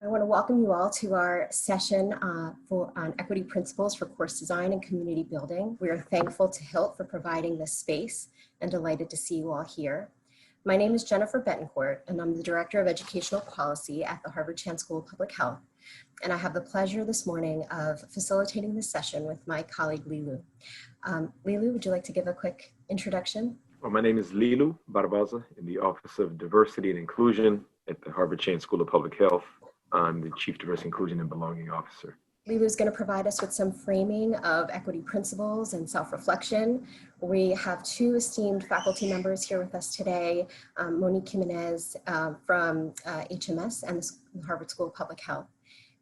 I want to welcome you all to our session on equity principles for course design and community building. We are thankful to HILT for providing this space and delighted to see you all here. My name is Jennifer Betancourt, and I'm the Director of Educational Policy at the Harvard Chan School of Public Health. And I have the pleasure this morning of facilitating this session with my colleague, Lilu. Lilu, would you like to give a quick introduction? Well, my name is Lilu Barbosa in the Office of Diversity and Inclusion at the Harvard Chan School of Public Health. I'm the Chief Diversity, Inclusion, and Belonging Officer. Lilu is going to provide us with some framing of equity principles and self-reflection. We have two esteemed faculty members here with us today, Monique Jimenez from HMS and the Harvard School of Public Health,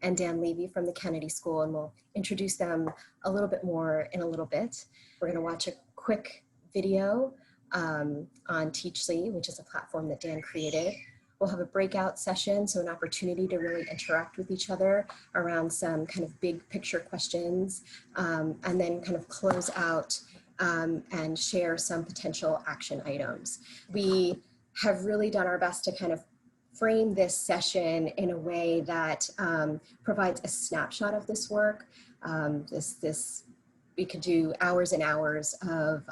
and Dan Levy from the Kennedy School, and we'll introduce them a little bit more in a little bit. We're going to watch a quick video on Teachly, which is a platform that Dan created. We'll have a breakout session, so an opportunity to really interact with each other around some kind of big picture questions, and then kind of close out and share some potential action items. We have really done our best to kind of frame this session in a way that provides a snapshot of this work. We could do hours and hours of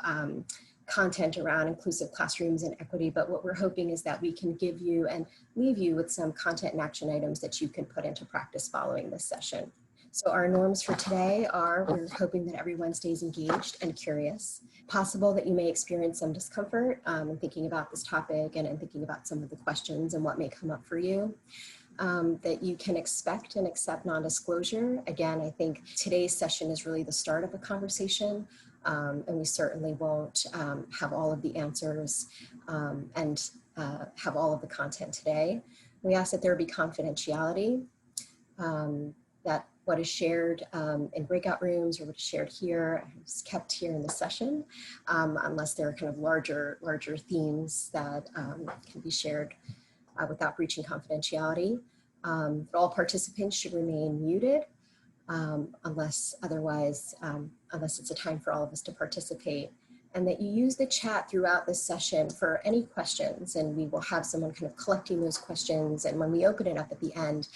content around inclusive classrooms and equity, but what we're hoping is that we can give you and leave you with some content and action items that you can put into practice following this session. So our norms for today are, we're hoping that everyone stays engaged and curious. Possible that you may experience some discomfort in thinking about this topic and in thinking about some of the questions and what may come up for you. That you can expect and accept non-disclosure. Again, I think today's session is really the start of a conversation. And we certainly won't have all of the answers and have all of the content today. We ask that there be confidentiality, that what is shared in breakout rooms or what is shared here is kept here in the session, unless there are kind of larger themes that can be shared without breaching confidentiality. All participants should remain muted. Unless it's a time for all of us to participate, and that you use the chat throughout this session for any questions, and we will have someone kind of collecting those questions, and when we open it up at the end,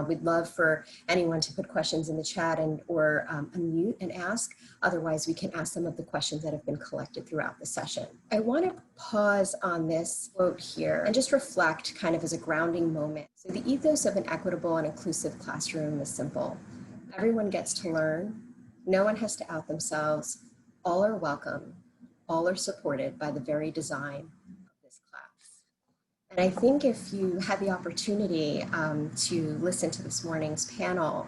we'd love for anyone to put questions in the chat or unmute and ask. Otherwise, we can ask some of the questions that have been collected throughout the session. I want to pause on this quote here and just reflect kind of as a grounding moment. So the ethos of an equitable and inclusive classroom is simple. Everyone gets to learn. No one has to out themselves. All are welcome. All are supported by the very design of this class. And I think if you had the opportunity to listen to this morning's panel,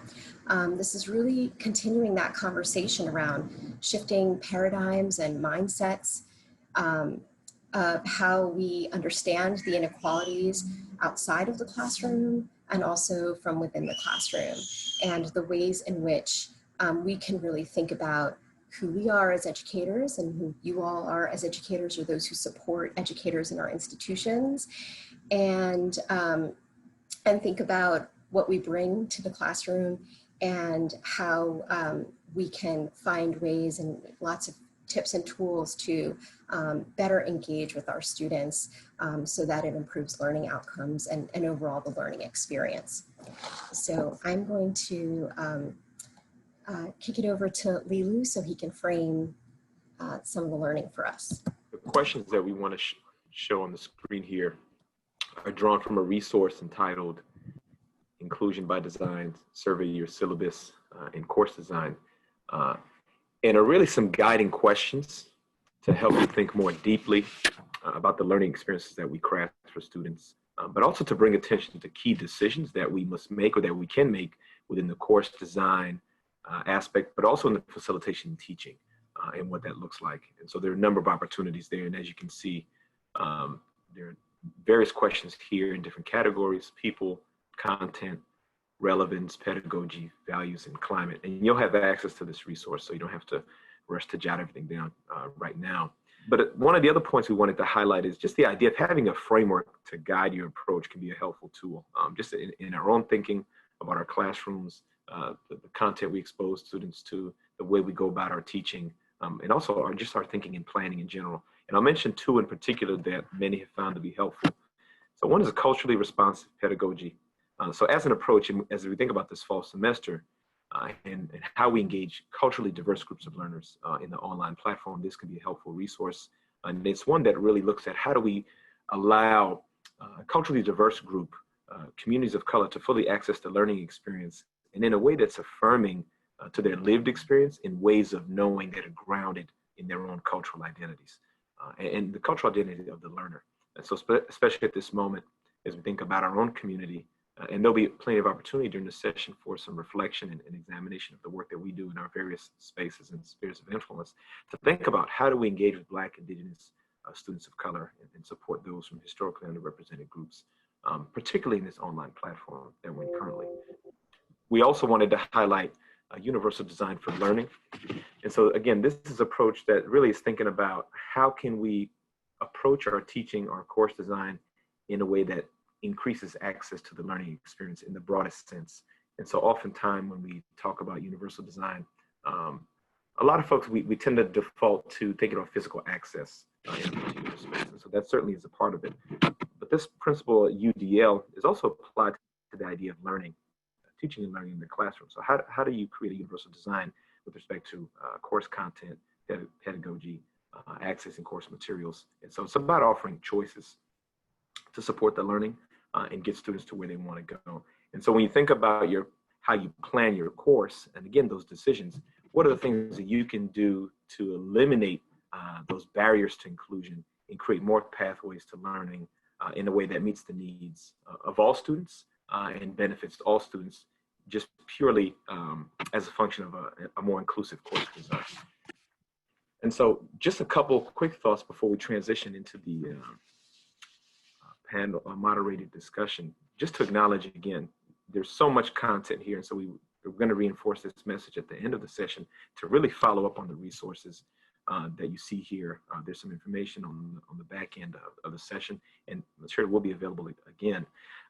this is really continuing that conversation around shifting paradigms and mindsets of how we understand the inequalities outside of the classroom and also from within the classroom, and the ways in which we can really think about who we are as educators and who you all are as educators, or those who support educators in our institutions, and think about what we bring to the classroom and how we can find ways and lots of tips and tools to better engage with our students so that it improves learning outcomes and overall the learning experience. So I'm going to kick it over to Lilu so he can frame some of the learning for us. The questions that we want to show on the screen here are drawn from a resource entitled Inclusion by Design, Survey Your Syllabus in Course Design. And are really some guiding questions to help you think more deeply about the learning experiences that we craft for students, but also to bring attention to key decisions that we must make or that we can make within the course design aspect, but also in the facilitation and teaching and what that looks like. And so there are a number of opportunities there. And as you can see, there are various questions here in different categories: people, content, relevance, pedagogy, values, and climate. And you'll have access to this resource, so you don't have to rush to jot everything down right now. But one of the other points we wanted to highlight is just the idea of having a framework to guide your approach can be a helpful tool. Just in our own thinking about our classrooms, the content we expose students to, the way we go about our teaching, and also our thinking and planning in general. And I'll mention two in particular that many have found to be helpful. So one is a culturally responsive pedagogy. So as an approach, and as we think about this fall semester, and how we engage culturally diverse groups of learners in the online platform, this can be a helpful resource. And it's one that really looks at how do we allow a culturally diverse group, communities of color, to fully access the learning experience, and in a way that's affirming to their lived experience, in ways of knowing that are grounded in their own cultural identities and the cultural identity of the learner. And so especially at this moment, as we think about our own community, and there'll be plenty of opportunity during the session for some reflection and examination of the work that we do in our various spaces and spheres of influence, to think about how do we engage with Black, Indigenous students of color and support those from historically underrepresented groups, particularly in this online platform that we're in currently. We also wanted to highlight universal design for learning. And so again, this is an approach that really is thinking about how can we approach our teaching, our course design in a way that increases access to the learning experience in the broadest sense. And so oftentimes when we talk about universal design, a lot of folks, we tend to default to thinking about physical access in a particular space. And so that certainly is a part of it. But this principle at UDL is also applied to the idea of learning, teaching and learning in the classroom. So how do you create a universal design with respect to course content, pedagogy, accessing course materials? And so it's about offering choices to support the learning and get students to where they want to go. And so when you think about how you plan your course, and again, those decisions, what are the things that you can do to eliminate those barriers to inclusion and create more pathways to learning in a way that meets the needs of all students and benefits all students, just purely as a function of a more inclusive course design. And so just a couple quick thoughts before we transition into the panel moderated discussion, just to acknowledge again, there's so much content here. And so we're going to reinforce this message at the end of the session to really follow up on the resources that you see here. There's some information on the back end of the session, and material will be available again.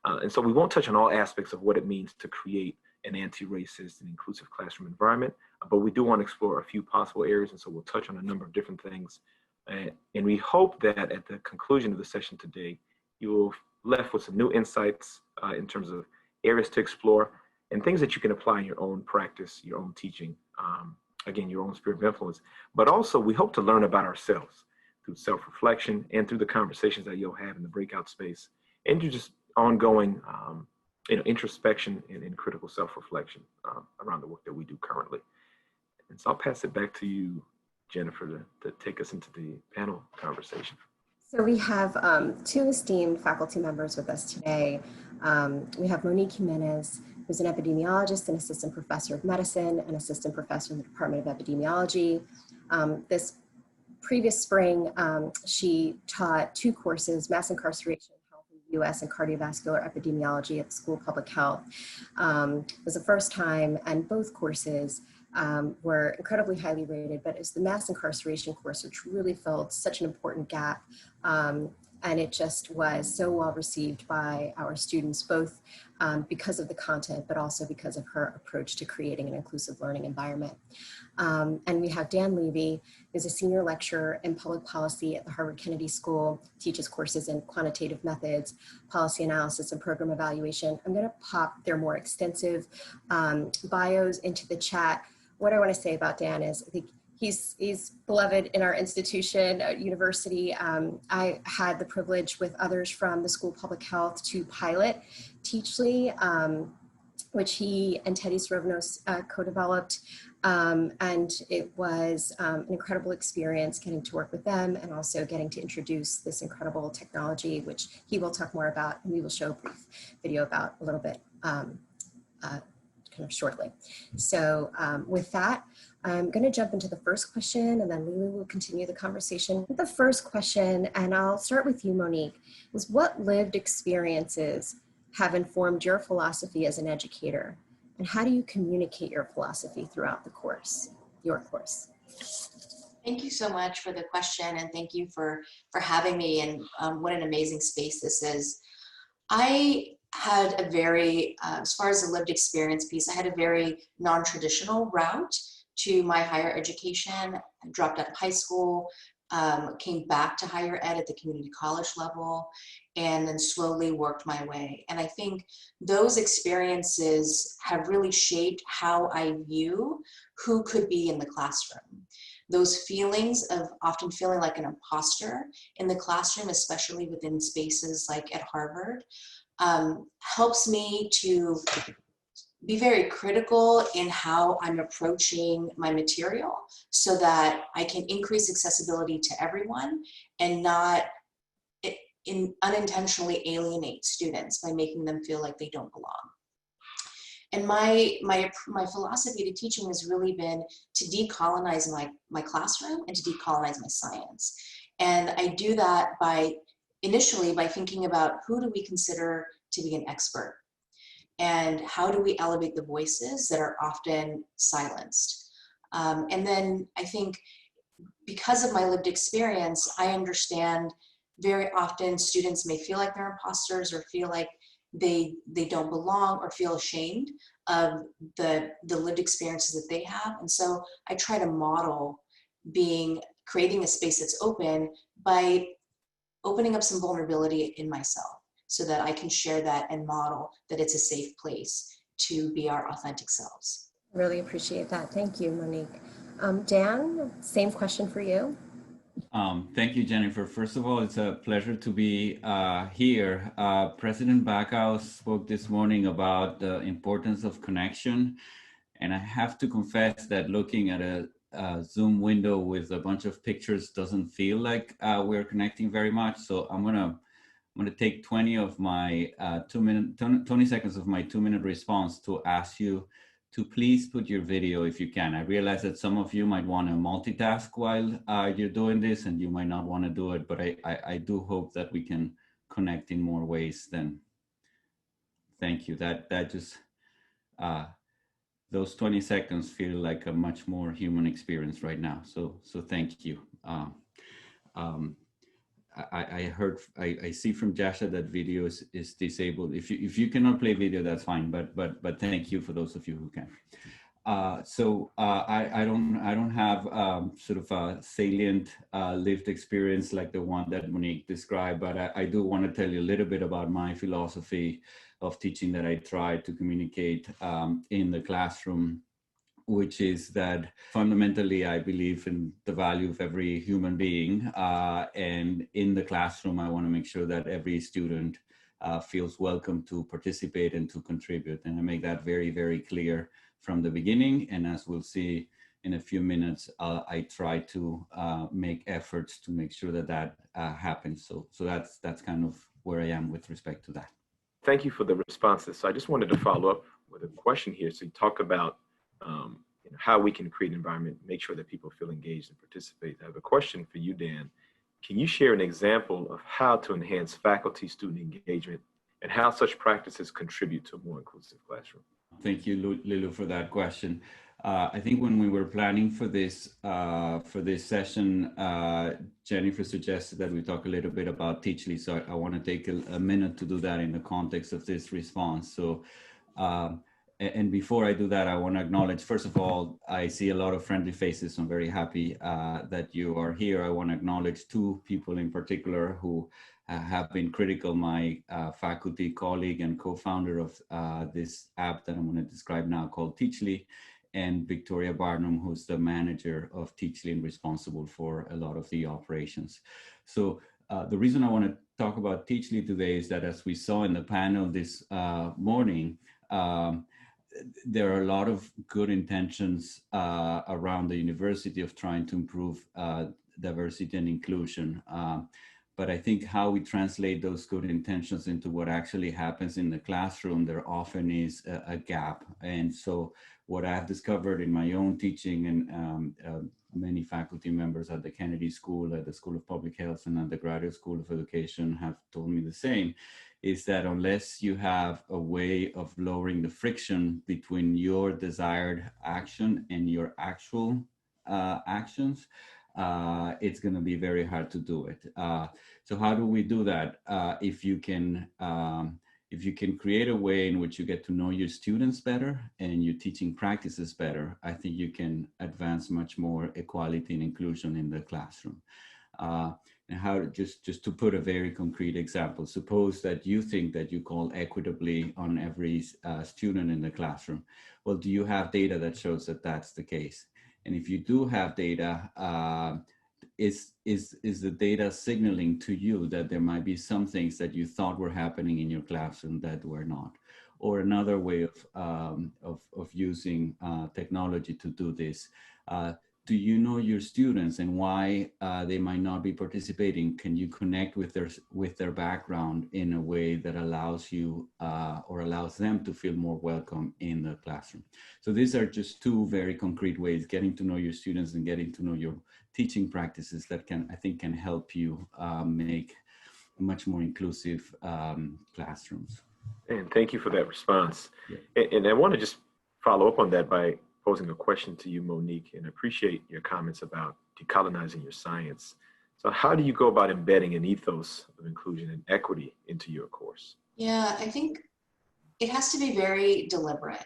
And so we won't touch on all aspects of what it means to create an anti-racist and inclusive classroom environment, but we do want to explore a few possible areas. And so we'll touch on a number of different things. And we hope that at the conclusion of the session today, you will left with some new insights in terms of areas to explore and things that you can apply in your own practice, your own teaching, again, your own sphere of influence. But also, we hope to learn about ourselves through self-reflection and through the conversations that you'll have in the breakout space, and through just ongoing introspection and critical self-reflection around the work that we do currently. And so I'll pass it back to you, Jennifer, to take us into the panel conversation. So we have two esteemed faculty members with us today. We have Monique Jimenez, who's an epidemiologist and assistant professor of medicine and assistant professor in the Department of Epidemiology. This previous spring, she taught two courses, mass incarceration, health in the US, and cardiovascular epidemiology at the School of Public Health. It was the first time, and both courses were incredibly highly rated, but it's the mass incarceration course, which really filled such an important gap. And it just was so well received by our students, both because of the content, but also because of her approach to creating an inclusive learning environment. And we have Dan Levy, who's a senior lecturer in public policy at the Harvard Kennedy School, teaches courses in quantitative methods, policy analysis, and program evaluation. I'm gonna pop their more extensive bios into the chat. What I wanna say about Dan is, I think he's beloved in our institution, university. I had the privilege with others from the School of Public Health to pilot Teachly, which he and Teddy Srovnos co-developed. And it was an incredible experience getting to work with them and also getting to introduce this incredible technology, which he will talk more about, and we will show a brief video about a little bit kind of shortly. So with that, I'm going to jump into the first question, and then Lilu will continue the conversation. The first question, and I'll start with you, Monique, is what lived experiences have informed your philosophy as an educator, and how do you communicate your philosophy throughout the course, your course? Thank you so much for the question, and thank you for having me, and what an amazing space this is. I had a very, as far as the lived experience piece, I had a very non-traditional route to my higher education. I dropped out of high school, came back to higher ed at the community college level, and then slowly worked my way. And I think those experiences have really shaped how I view who could be in the classroom. Those feelings of often feeling like an imposter in the classroom, especially within spaces like at Harvard, helps me to be very critical in how I'm approaching my material so that I can increase accessibility to everyone and not unintentionally alienate students by making them feel like they don't belong. And my philosophy to teaching has really been to decolonize my classroom and to decolonize my science. And I do that initially by thinking about who do we consider to be an expert, and how do we elevate the voices that are often silenced. And then I think because of my lived experience, I understand very often students may feel like they're imposters or feel like they don't belong or feel ashamed of the lived experiences that they have. And so I try to model creating a space that's open by opening up some vulnerability in myself so that I can share that and model that it's a safe place to be our authentic selves. Really appreciate that. Thank you, Monique. Dan, same question for you. Thank you, Jennifer. First of all, it's a pleasure to be here. President Backhouse spoke this morning about the importance of connection. And I have to confess that looking at a Zoom window with a bunch of pictures doesn't feel like we're connecting very much. So I'm gonna take 20 seconds of my 2-minute response to ask you to please put your video if you can. I realize that some of you might want to multitask while you're doing this, and you might not want to do it, but I do hope that we can connect in more ways than. Thank you. That just, those 20 seconds feel like a much more human experience right now. So thank you. I see from Jasha that video is disabled. If you cannot play video, that's fine. But thank you for those of you who can. I don't have sort of a salient lived experience like the one that Monique described, but I do want to tell you a little bit about my philosophy of teaching that I try to communicate in the classroom, which is that fundamentally I believe in the value of every human being. And in the classroom, I want to make sure that every student feels welcome to participate and to contribute. And I make that very, very clear from the beginning. And as we'll see in a few minutes, I try to make efforts to make sure that happens. So that's kind of where I am with respect to that. Thank you for the responses. So I just wanted to follow up with a question here. So you talk about how we can create an environment, make sure that people feel engaged and participate. I have a question for you, Dan. Can you share an example of how to enhance faculty-student engagement and how such practices contribute to a more inclusive classroom? Thank you, Lilu, for that question. I think when we were planning for this session, Jennifer suggested that we talk a little bit about Teachly. So I want to take a minute to do that in the context of this response. So, and before I do that, I want to acknowledge, first of all, I see a lot of friendly faces. So I'm very happy that you are here. I want to acknowledge two people in particular who have been critical, my faculty colleague and co-founder of this app that I'm going to describe now called Teachly, and Victoria Barnum, who's the manager of Teachly and responsible for a lot of the operations. So the reason I want to talk about Teachly today is that, as we saw in the panel this morning, there are a lot of good intentions around the university of trying to improve diversity and inclusion. But I think how we translate those good intentions into what actually happens in the classroom, there often is a gap. And so what I've discovered in my own teaching, and many faculty members at the Kennedy School, at the School of Public Health, and at the Graduate School of Education have told me the same, is that unless you have a way of lowering the friction between your desired action and your actual actions, it's going to be very hard to do it. So how do we do that? If you can create a way in which you get to know your students better and your teaching practices better, I think you can advance much more equality and inclusion in the classroom. And how to just to put a very concrete example, suppose that you think that you call equitably on every student in the classroom. Well, do you have data that shows that that's the case? And if you do have data, is the data signaling to you that there might be some things that you thought were happening in your classroom that were not? Or another way of using technology to do this. Do you know your students and why they might not be participating? Can you connect with their background in a way that allows you or allows them to feel more welcome in the classroom? So these are just two very concrete ways, getting to know your students and getting to know your teaching practices that I think can help you make much more inclusive classrooms. And thank you for that response. Yeah. And I want to just follow up on that by posing a question to you, Monique, and appreciate your comments about decolonizing your science. So how do you go about embedding an ethos of inclusion and equity into your course? Yeah, I think it has to be very deliberate.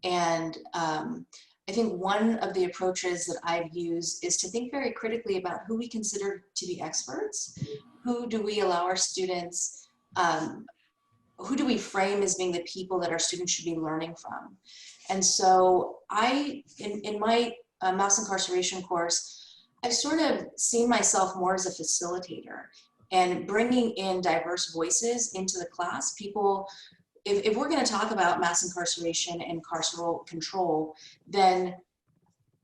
And I think one of the approaches that I've used is to think very critically about who we consider to be experts. Who do we allow our students, who do we frame as being the people that our students should be learning from? And so in my mass incarceration course, I've sort of seen myself more as a facilitator and bringing in diverse voices into the class. People, if we're going to talk about mass incarceration and carceral control, then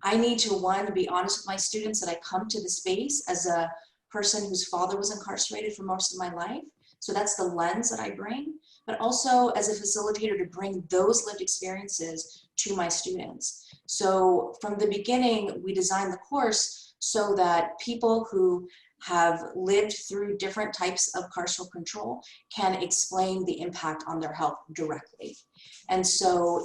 I need to, one, be honest with my students that I come to the space as a person whose father was incarcerated for most of my life. So that's the lens that I bring, but also as a facilitator to bring those lived experiences to my students. So from the beginning, we designed the course so that people who have lived through different types of carceral control can explain the impact on their health directly. And so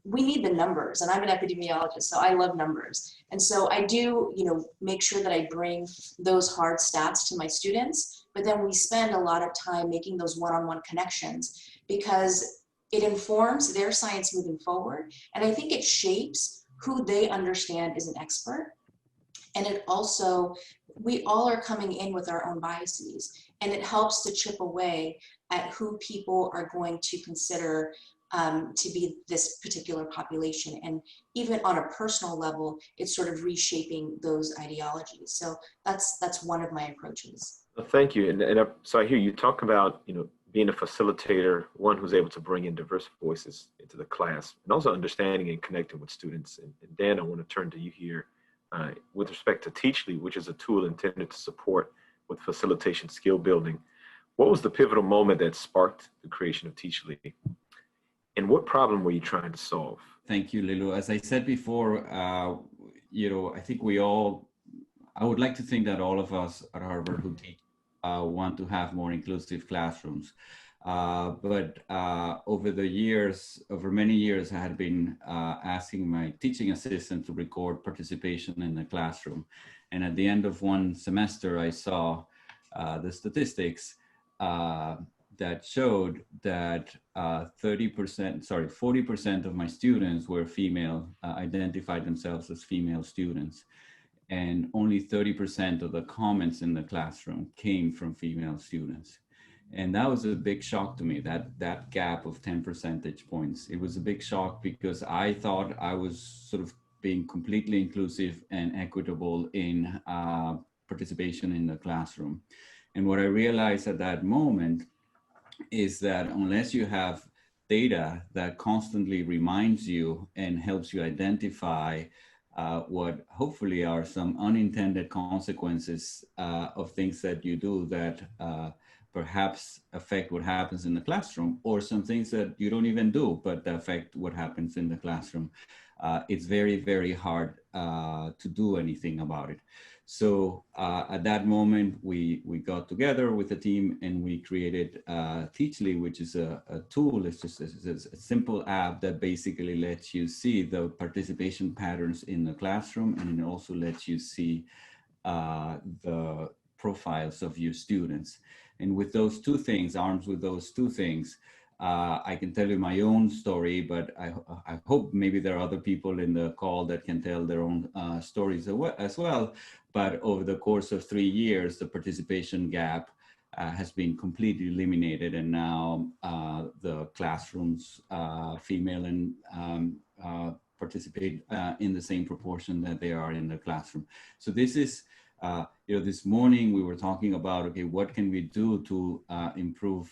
we need the numbers, and I'm an epidemiologist, so I love numbers. And so I do, make sure that I bring those hard stats to my students, but then we spend a lot of time making those one-on-one connections because it informs their science moving forward. And I think it shapes who they understand as an expert. And it also, we all are coming in with our own biases, and it helps to chip away at who people are going to consider to be this particular population. And even on a personal level, it's sort of reshaping those ideologies. So that's one of my approaches. Well, thank you. So I hear you talk about, being a facilitator, one who's able to bring in diverse voices into the class, and also understanding and connecting with students. And Dan, I want to turn to you here with respect to Teachly, which is a tool intended to support with facilitation skill building. What was the pivotal moment that sparked the creation of Teachly? And what problem were you trying to solve? Thank you, Lilu. As I said before, I think I would like to think that all of us at Harvard who teach want to have more inclusive classrooms. But over many years, I had been asking my teaching assistant to record participation in the classroom. And at the end of one semester, I saw the statistics that showed that 40% of my students were female, identified themselves as female students. And only 30% of the comments in the classroom came from female students. And that was a big shock to me, that gap of 10 percentage points. It was a big shock because I thought I was sort of being completely inclusive and equitable in participation in the classroom. And what I realized at that moment is that unless you have data that constantly reminds you and helps you identify what hopefully are some unintended consequences of things that you do that perhaps affect what happens in the classroom, or some things that you don't even do, but affect what happens in the classroom, it's very, very hard to do anything about it. So at that moment, we got together with the team and we created Teachly, which is a tool. It's just a simple app that basically lets you see the participation patterns in the classroom, and it also lets you see the profiles of your students. And with those two things, armed with those two things, I can tell you my own story, but I hope maybe there are other people in the call that can tell their own stories as well. But over the course of 3 years, the participation gap has been completely eliminated, and now the classrooms, female and participate in the same proportion that they are in the classroom. So this is, this morning we were talking about, okay, what can we do to improve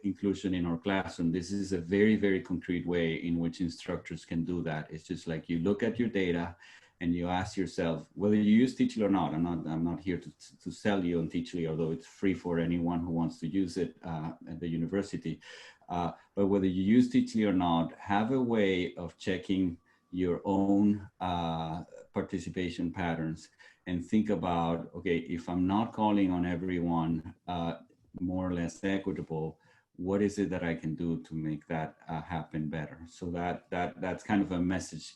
inclusion in our classroom? This is a very, very concrete way in which instructors can do that. It's just like you look at your data and you ask yourself whether you use Teachly or not. I'm not here to sell you on Teachly, although it's free for anyone who wants to use it at the university. But whether you use Teachly or not, have a way of checking your own participation patterns and think about, okay, if I'm not calling on everyone more or less equitable, what is it that I can do to make that happen better? So that's kind of a message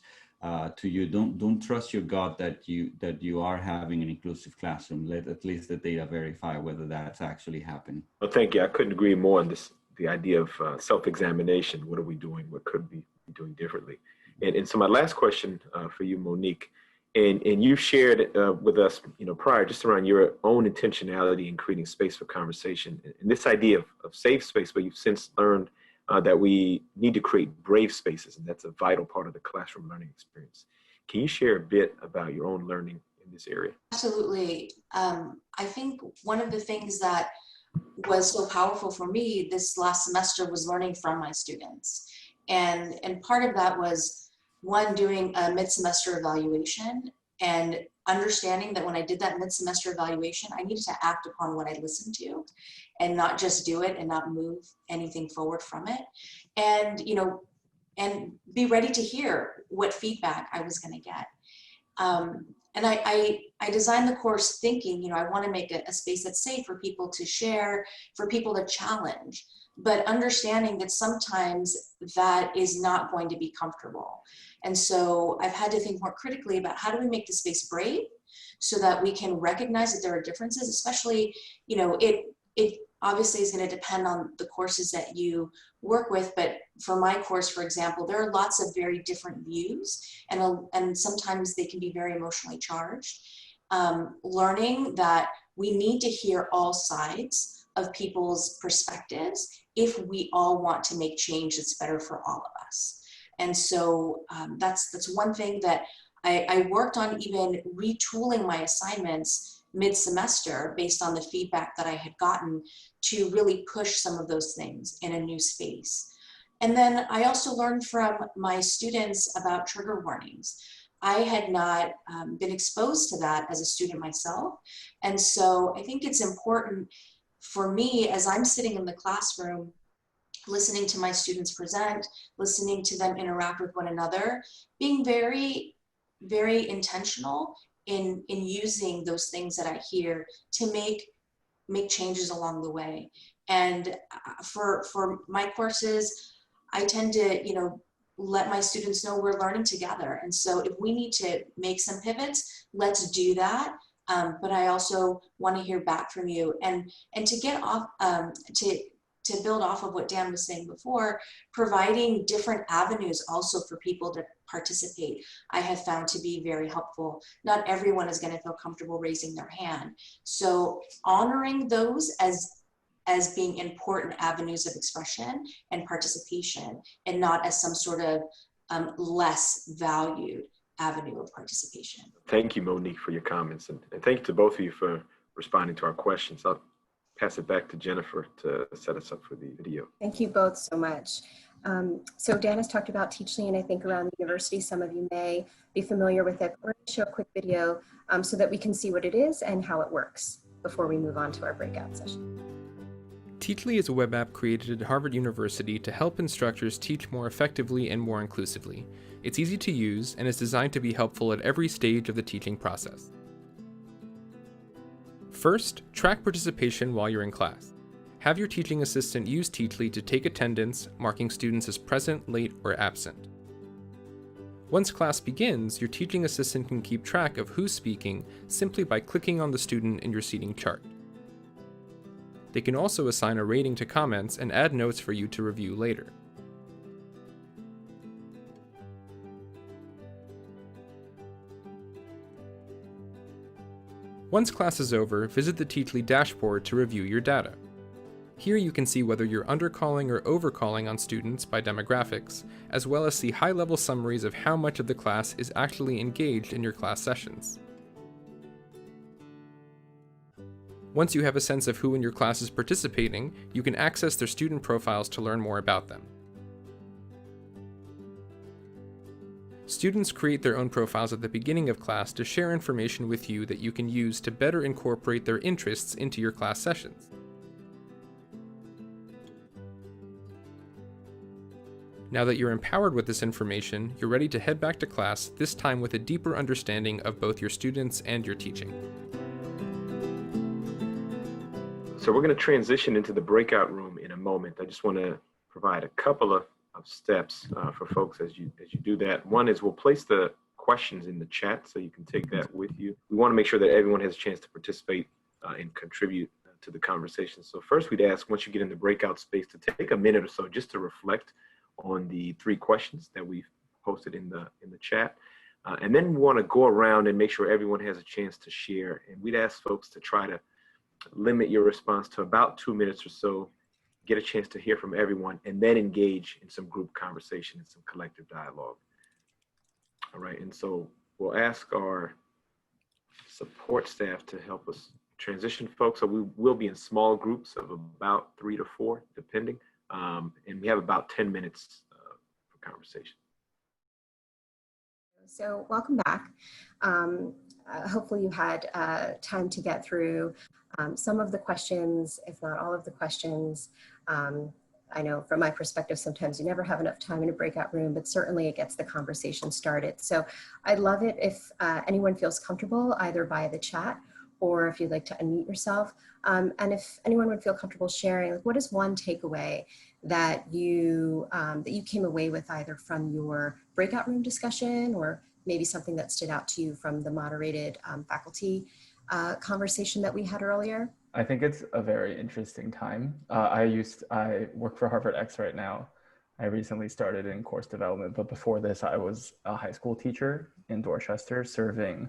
to you. Don't trust your gut that you are having an inclusive classroom. Let at least the data verify whether that's actually happening. Well, thank you. I couldn't agree more on this, the idea of self-examination. What are we doing? What could we be doing differently? And so my last question for you, Monique, and you shared with us, prior, just around your own intentionality in creating space for conversation, and this idea of safe space, but you've since learned that we need to create brave spaces, and that's a vital part of the classroom learning experience. Can you share a bit about your own learning in this area? Absolutely. I think one of the things that was so powerful for me this last semester was learning from my students. And part of that was, one, doing a mid-semester evaluation and understanding that when I did that mid-semester evaluation, I needed to act upon what I listened to and not just do it and not move anything forward from it. And, and be ready to hear what feedback I was going to get. And I designed the course thinking, I want to make a space that's safe for people to share, for people to challenge, but understanding that sometimes that is not going to be comfortable. And so I've had to think more critically about how do we make the space brave so that we can recognize that there are differences, especially, it obviously is going to depend on the courses that you work with. But for my course, for example, there are lots of very different views, and sometimes they can be very emotionally charged. Learning that we need to hear all sides of people's perspectives if we all want to make change that's better for all of us. And so that's one thing that I worked on, even retooling my assignments mid-semester based on the feedback that I had gotten to really push some of those things in a new space. And then I also learned from my students about trigger warnings. I had not been exposed to that as a student myself. And so I think it's important for me, as I'm sitting in the classroom, listening to my students present, listening to them interact with one another, being very, very intentional in using those things that I hear to make changes along the way. And for my courses, I tend to, let my students know we're learning together. And so if we need to make some pivots, let's do that. But I also want to hear back from you, and to get off, to build off of what Dan was saying before, providing different avenues also for people to participate, I have found to be very helpful. Not everyone is going to feel comfortable raising their hand. So honoring those as being important avenues of expression and participation, and not as some sort of less valued avenue of participation. Thank you, Monique, for your comments. And thank you to both of you for responding to our questions. I'll pass it back to Jennifer to set us up for the video. Thank you both so much. So Dan has talked about Teachly, and I think around the university, some of you may be familiar with it. We're going to show a quick video so that we can see what it is and how it works before we move on to our breakout session. Teachly is a web app created at Harvard University to help instructors teach more effectively and more inclusively. It's easy to use and is designed to be helpful at every stage of the teaching process. First, track participation while you're in class. Have your teaching assistant use Teachly to take attendance, marking students as present, late, or absent. Once class begins, your teaching assistant can keep track of who's speaking simply by clicking on the student in your seating chart. They can also assign a rating to comments and add notes for you to review later. Once class is over, visit the Teachly dashboard to review your data. Here you can see whether you're undercalling or overcalling on students by demographics, as well as see high-level summaries of how much of the class is actually engaged in your class sessions. Once you have a sense of who in your class is participating, you can access their student profiles to learn more about them. Students create their own profiles at the beginning of class to share information with you that you can use to better incorporate their interests into your class sessions. Now that you're empowered with this information, you're ready to head back to class, this time with a deeper understanding of both your students and your teaching. So we're going to transition into the breakout room in a moment. I just want to provide a couple of steps for folks as you do that. One is we'll place the questions in the chat so you can take that with you. We want to make sure that everyone has a chance to participate and contribute to the conversation. So first we'd ask, once you get in the breakout space, to take a minute or so just to reflect on the 3 questions that we've posted in the chat. And then we want to go around and make sure everyone has a chance to share. And we'd ask folks to try to limit your response to about 2 minutes or so, get a chance to hear from everyone, and then engage in some group conversation and some collective dialogue. All right, and so we'll ask our support staff to help us transition folks. So we will be in small groups of about 3 to 4, depending. And we have about 10 minutes for conversation. So welcome back. Hopefully you had time to get through some of the questions, if not all of the questions. I know from my perspective, sometimes you never have enough time in a breakout room, but certainly it gets the conversation started. So I'd love it if anyone feels comfortable, either via the chat or if you'd like to unmute yourself. And if anyone would feel comfortable sharing, like, what is one takeaway that you came away with either from your breakout room discussion, or maybe something that stood out to you from the moderated faculty conversation that we had earlier? I think it's a very interesting time. I work for Harvard X right now. I recently started in course development, but before this, I was a high school teacher in Dorchester, serving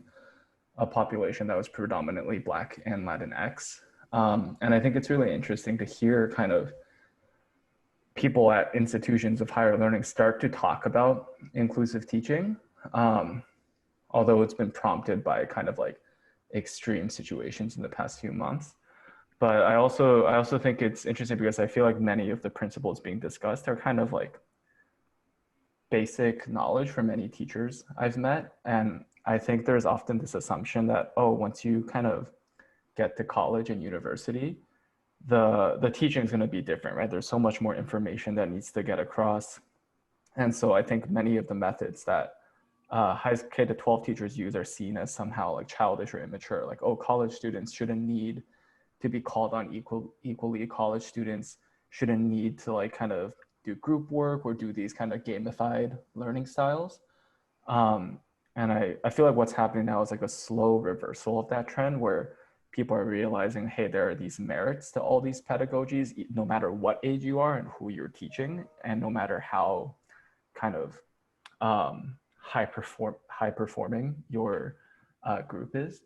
a population that was predominantly Black and Latinx. And I think it's really interesting to hear kind of people at institutions of higher learning start to talk about inclusive teaching, although it's been prompted by kind of like extreme situations in the past few months. But I also think it's interesting because I feel like many of the principles being discussed are kind of like basic knowledge for many teachers I've met. And I think there's often this assumption that, oh, once you kind of get to college and university, the teaching is going to be different, right? There's so much more information that needs to get across. And so I think many of the methods that K to 12 teachers use are seen as somehow like childish or immature. Like, oh, college students shouldn't need to be called on equally. College students shouldn't need to like kind of do group work or do these kind of gamified learning styles. And I feel like what's happening now is like a slow reversal of that trend where people are realizing, hey, there are these merits to all these pedagogies, no matter what age you are and who you're teaching, and no matter how kind of high performing your group is.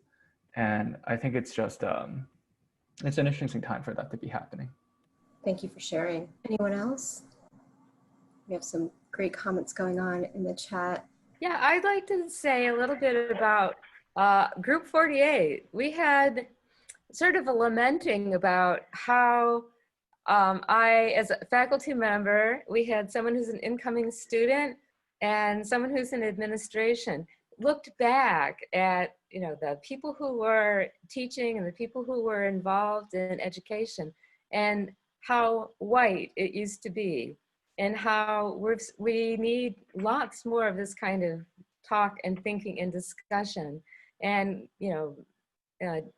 And I think it's just, it's an interesting time for that to be happening. Thank you for sharing. Anyone else? We have some great comments going on in the chat. Yeah, I'd like to say a little bit about Group 48. We had sort of a lamenting about how I, as a faculty member, we had someone who's an incoming student and someone who's in administration, looked back at, you know, the people who were teaching and the people who were involved in education and how white it used to be, and how we need lots more of this kind of talk and thinking and discussion, and, you know,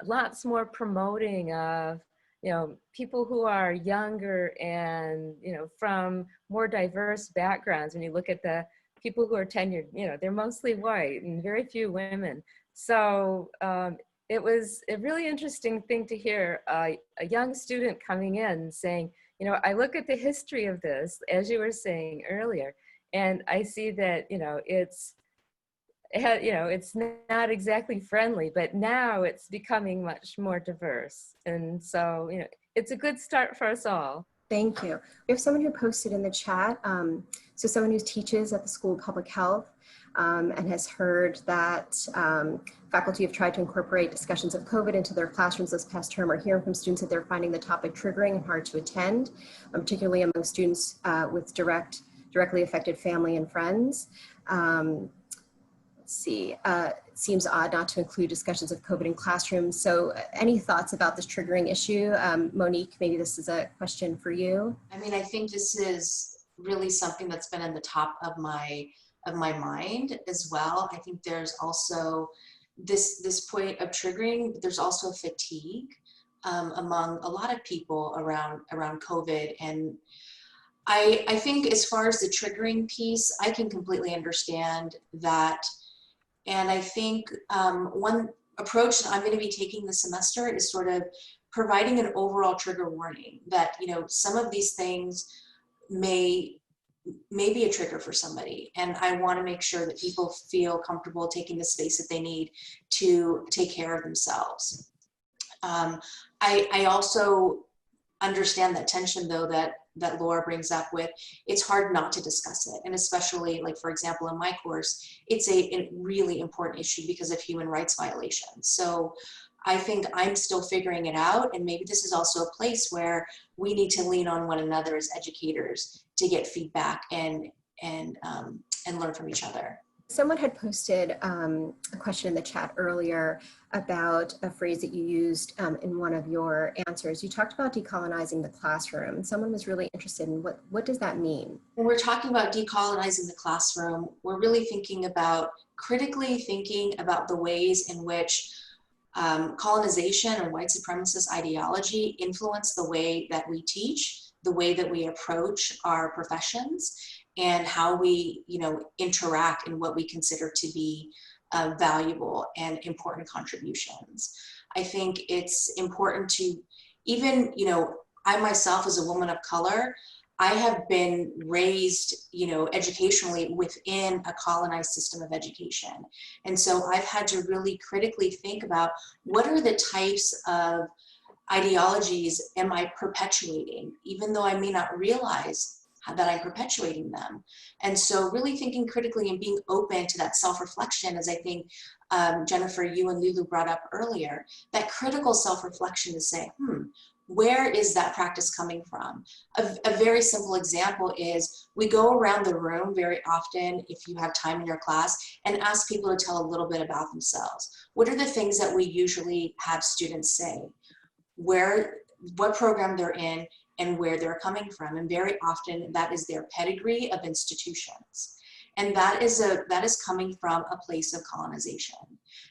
lots more promoting of, you know, people who are younger and, you know, from more diverse backgrounds. When you look at the people who are tenured, you know, they're mostly white and very few women. So it was a really interesting thing to hear a young student coming in saying, you know, I look at the history of this, as you were saying earlier, and I see that, you know, it's not exactly friendly, but now it's becoming much more diverse. And so, you know, it's a good start for us all. Thank you. We have someone who posted in the chat, so someone who teaches at the School of Public Health and has heard that faculty have tried to incorporate discussions of COVID into their classrooms this past term, are hearing from students that they're finding the topic triggering and hard to attend, particularly among students with directly affected family and friends. Let's see, it seems odd not to include discussions of COVID in classrooms. So any thoughts about this triggering issue? Monique, maybe this is a question for you. I mean, I think this is really something that's been in the top of my mind as well. I think there's also this point of triggering. There's also fatigue among a lot of people around COVID. And I think as far as the triggering piece, I can completely understand that. And I think one approach that I'm going to be taking this semester is sort of providing an overall trigger warning that, you know, some of these things may be a trigger for somebody. And I want to make sure that people feel comfortable taking the space that they need to take care of themselves. I also understand that tension, though, that Laura brings up with, it's hard not to discuss it. And especially, like, for example, in my course, it's a really important issue because of human rights violations. So I think I'm still figuring it out. And maybe this is also a place where we need to lean on one another as educators to get feedback and learn from each other. Someone had posted a question in the chat earlier about a phrase that you used in one of your answers. You talked about decolonizing the classroom. Someone was really interested in what does that mean? When we're talking about decolonizing the classroom, we're really critically thinking about the ways in which colonization and white supremacist ideology influence the way that we teach, the way that we approach our professions, and how we, you know, interact in what we consider to be valuable and important contributions. I think it's important to even, you know, I myself as a woman of color, I have been raised, you know, educationally within a colonized system of education. And so I've had to really critically think about what are the types of ideologies am I perpetuating, even though I may not realize that I'm perpetuating them. And so really thinking critically and being open to that self-reflection, as I think Jennifer, you and Lilu brought up earlier, that critical self-reflection to say, where is that practice coming from? A very simple example is we go around the room very often, if you have time in your class, and ask people to tell a little bit about themselves. What are the things that we usually have students say? What program they're in, and where they're coming from. And very often that is their pedigree of institutions. And that is coming from a place of colonization.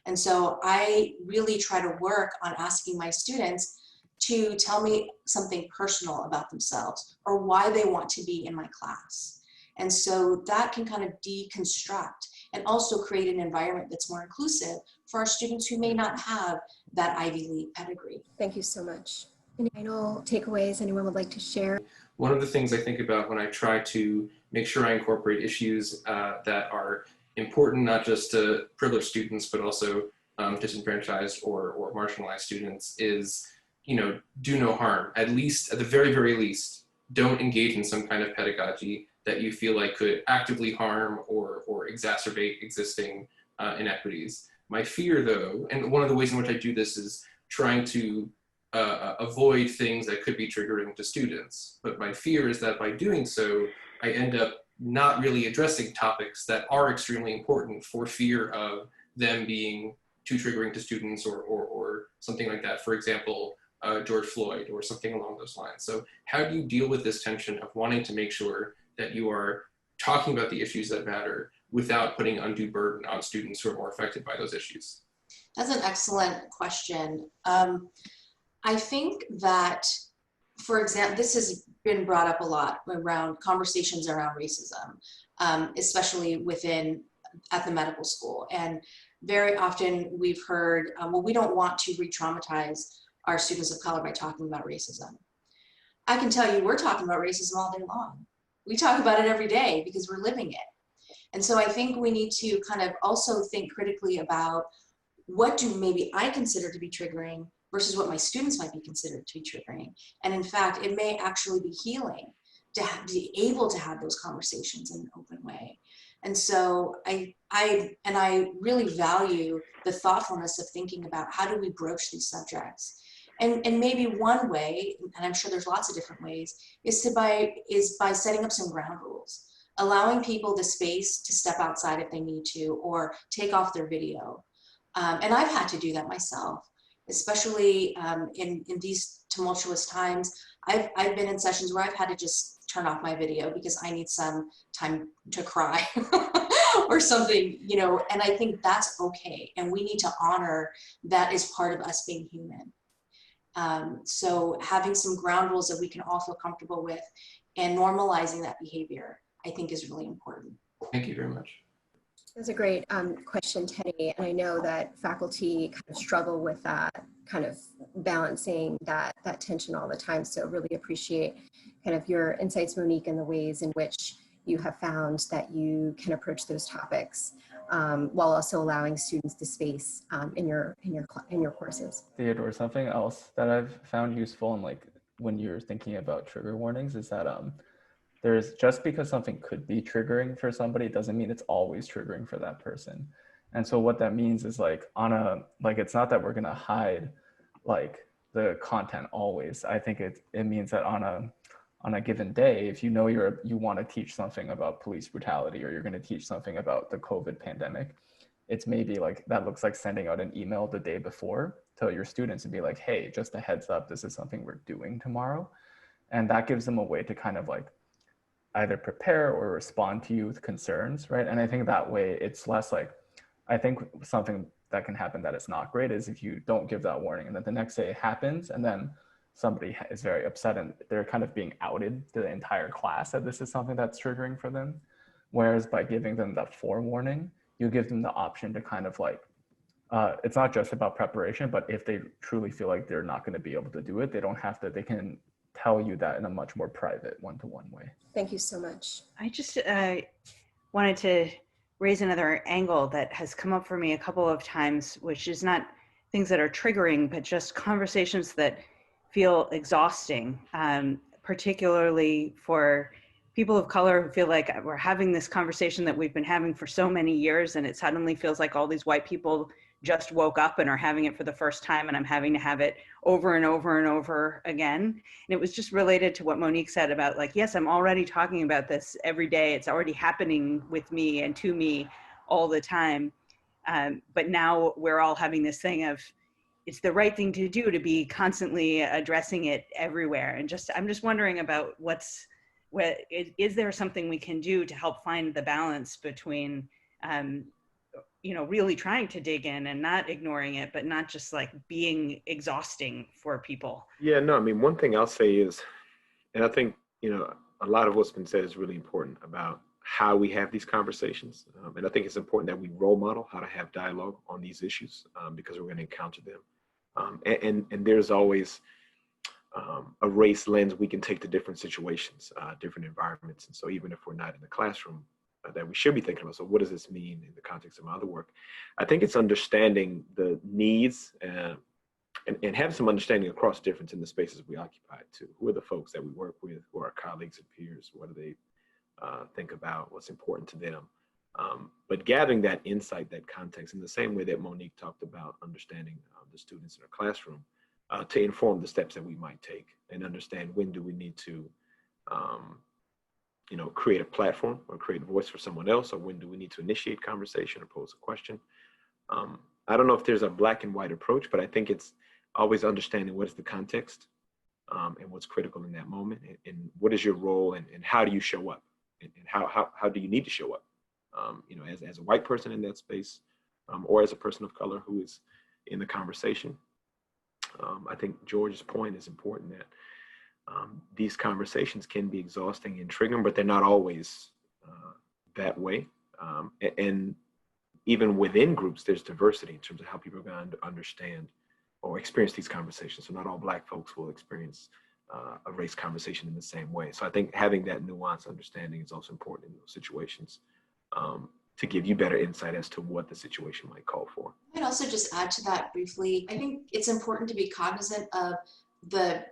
And so I really try to work on asking my students to tell me something personal about themselves or why they want to be in my class. And so that can kind of deconstruct and also create an environment that's more inclusive for our students who may not have that Ivy League pedigree. Thank you so much. Any final takeaways anyone would like to share? One of the things I think about when I try to make sure I incorporate issues that are important, not just to privileged students, but also disenfranchised or marginalized students is, you know, do no harm. At least, at the very, very least, don't engage in some kind of pedagogy that you feel like could actively harm or exacerbate existing inequities. My fear, though, and one of the ways in which I do this is trying to avoid things that could be triggering to students. But my fear is that by doing so, I end up not really addressing topics that are extremely important for fear of them being too triggering to students or something like that. For example, George Floyd or something along those lines. So how do you deal with this tension of wanting to make sure that you are talking about the issues that matter without putting undue burden on students who are more affected by those issues? That's an excellent question. I think that, for example, this has been brought up a lot around conversations around racism, especially at the medical school. And very often we've heard, well, we don't want to re-traumatize our students of color by talking about racism. I can tell you we're talking about racism all day long. We talk about it every day because we're living it. And so I think we need to kind of also think critically about what do maybe I consider to be triggering versus what my students might be considered to be triggering. And in fact, it may actually be healing to be able to have those conversations in an open way. And so I really value the thoughtfulness of thinking about how do we broach these subjects. And maybe one way, and I'm sure there's lots of different ways, is by setting up some ground rules, allowing people the space to step outside if they need to, or take off their video. And I've had to do that myself, especially in these tumultuous times. I've been in sessions where I've had to just turn off my video because I need some time to cry or something, you know, and I think that's okay. And we need to honor that as part of us being human. So having some ground rules that we can all feel comfortable with and normalizing that behavior, I think is really important. Thank you very much. That's a great question, Teddy. And I know that faculty kind of struggle with that, kind of balancing that tension all the time. So really appreciate kind of your insights, Monique, and the ways in which you have found that you can approach those topics while also allowing students the space in your courses. Theodore, something else that I've found useful and like when you're thinking about trigger warnings is that there's just because something could be triggering for somebody doesn't mean it's always triggering for that person. And so what that means is like it's not that we're gonna hide like the content always. I think it means that on a given day, if you know you want to teach something about police brutality or you're going to teach something about the COVID pandemic, it's maybe like that looks like sending out an email the day before to your students and be like, hey, just a heads up, this is something we're doing tomorrow. And that gives them a way to kind of like either prepare or respond to you with concerns, right? And I think that way it's less like, I think something that can happen that is not great is if you don't give that warning and then the next day it happens and then somebody is very upset and they're kind of being outed to the entire class that this is something that's triggering for them. Whereas by giving them that forewarning, you give them the option to kind of like, it's not just about preparation, but if they truly feel like they're not going to be able to do it, they don't have to, they can tell you that in a much more private one-to-one way. Thank you so much. I just wanted to raise another angle that has come up for me a couple of times, which is not things that are triggering, but just conversations that feel exhausting, particularly for people of color who feel like we're having this conversation that we've been having for so many years and it suddenly feels like all these white people just woke up and are having it for the first time and I'm having to have it over and over and over again. And it was just related to what Monique said about like, yes, I'm already talking about this every day. It's already happening with me and to me all the time. But now we're all having this thing of, it's the right thing to do to be constantly addressing it everywhere. And I'm just wondering about is there something we can do to help find the balance between, really trying to dig in and not ignoring it, but not just like being exhausting for people? Yeah, no, I mean, one thing I'll say is, and I think, a lot of what's been said is really important about how we have these conversations. And I think it's important that we role model how to have dialogue on these issues because we're going to encounter them. And there's always a race lens we can take to different situations, different environments. And so even if we're not in the classroom, that we should be thinking about, so what does this mean in the context of my other work? I think it's understanding the needs and have some understanding across difference in the spaces we occupy too. Who are the folks that we work with? Who are our colleagues and peers? What do they think about? What's important to them? But gathering that insight, that context, in the same way that Monique talked about understanding the students in our classroom to inform the steps that we might take and understand when do we need to create a platform or create a voice for someone else, or when do we need to initiate conversation or pose a question. I don't know if there's a black and white approach, but I think it's always understanding what is the context and what's critical in that moment and what is your role and how do you show up and how do you need to show up, as a white person in that space or as a person of color who is in the conversation. I think George's point is important that these conversations can be exhausting and triggering, but they're not always that way. And even within groups, there's diversity in terms of how people are going to understand or experience these conversations. So not all Black folks will experience a race conversation in the same way. So I think having that nuanced understanding is also important in those situations, to give you better insight as to what the situation might call for. I'd also just add to that briefly. I think it's important to be cognizant of the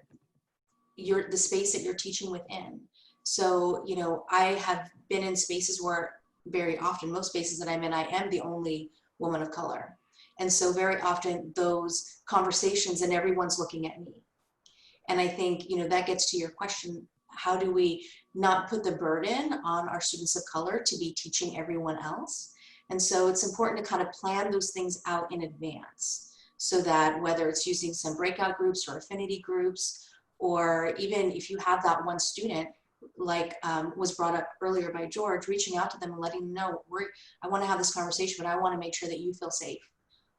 space that you're teaching within. So, you know, I have been in spaces where very often, most spaces that I'm in, I am the only woman of color. And so very often those conversations and everyone's looking at me. And I think, you know, that gets to your question, how do we not put the burden on our students of color to be teaching everyone else? And so it's important to kind of plan those things out in advance so that whether it's using some breakout groups or affinity groups, or even if you have that one student, like was brought up earlier by George, reaching out to them and letting them know, I want to have this conversation, but I want to make sure that you feel safe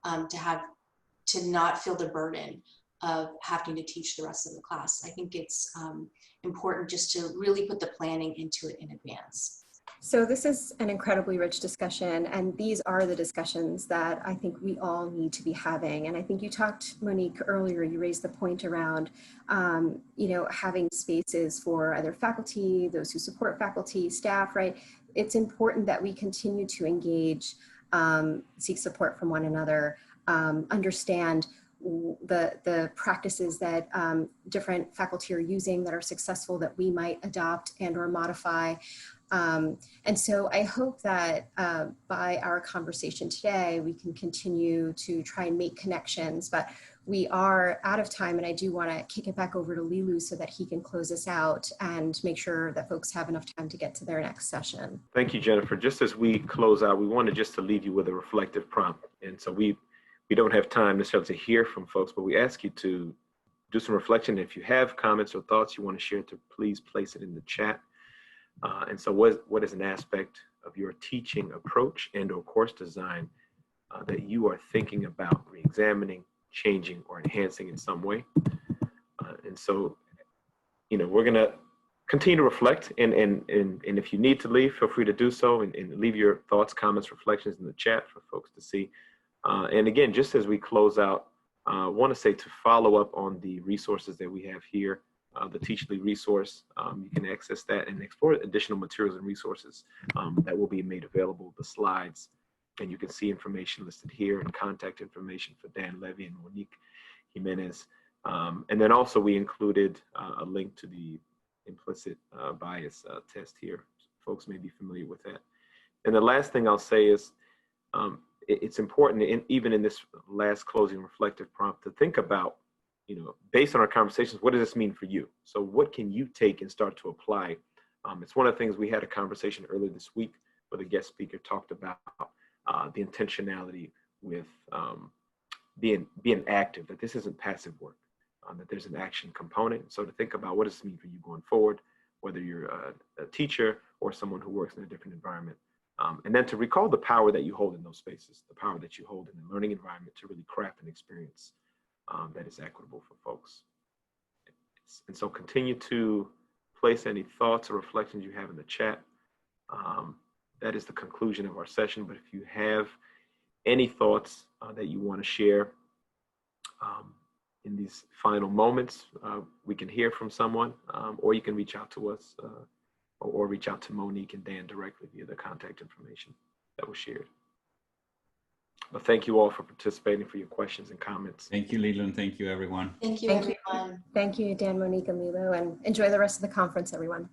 to not feel the burden of having to teach the rest of the class. I think it's important just to really put the planning into it in advance. So this is an incredibly rich discussion, and these are the discussions that I think we all need to be having. And I think you talked, Monique, earlier, you raised the point around, you know, having spaces for other faculty, those who support faculty, staff, right? It's important that we continue to engage, seek support from one another, understand the practices that different faculty are using that are successful that we might adopt and or modify. And so I hope that by our conversation today, we can continue to try and make connections, but we are out of time, and I do want to kick it back over to Lilu so that he can close us out and make sure that folks have enough time to get to their next session. Thank you, Jennifer. Just as we close out, we wanted just to leave you with a reflective prompt. And so we don't have time necessarily to hear from folks, but we ask you to do some reflection. If you have comments or thoughts you want to share, to please place it in the chat. And so what is an aspect of your teaching approach and or course design that you are thinking about re-examining, changing, or enhancing in some way? And so, you know, we're gonna continue to reflect, and if you need to leave, feel free to do so, and leave your thoughts, comments, reflections in the chat for folks to see. And again, just as we close out, I want to say to follow up on the resources that we have here, the Teachly resource. You can access that and explore additional materials and resources that will be made available, the slides, and you can see information listed here and contact information for Dan Levy and Monique Jimenez. And then also we included a link to the implicit bias test here. Folks may be familiar with that. And the last thing I'll say is, it's important, even in this last closing reflective prompt, to think about, you know, based on our conversations, what does this mean for you? So what can you take and start to apply? It's one of the things we had a conversation earlier this week where the guest speaker talked about the intentionality with being active, that this isn't passive work, that there's an action component. So to think about what does this mean for you going forward, whether you're a teacher or someone who works in a different environment. And then to recall the power that you hold in those spaces, the power that you hold in the learning environment to really craft an experience that is equitable for folks. And so continue to place any thoughts or reflections you have in the chat. That is the conclusion of our session, but if you have any thoughts that you want to share in these final moments, we can hear from someone, or you can reach out to us or reach out to Monique and Dan directly via the contact information that was shared. But thank you all for participating, for your questions and comments. Thank you, Lilu, and thank you, everyone. Thank you, everyone. Thank you, Dan, Monique, and Lilu, and enjoy the rest of the conference, everyone.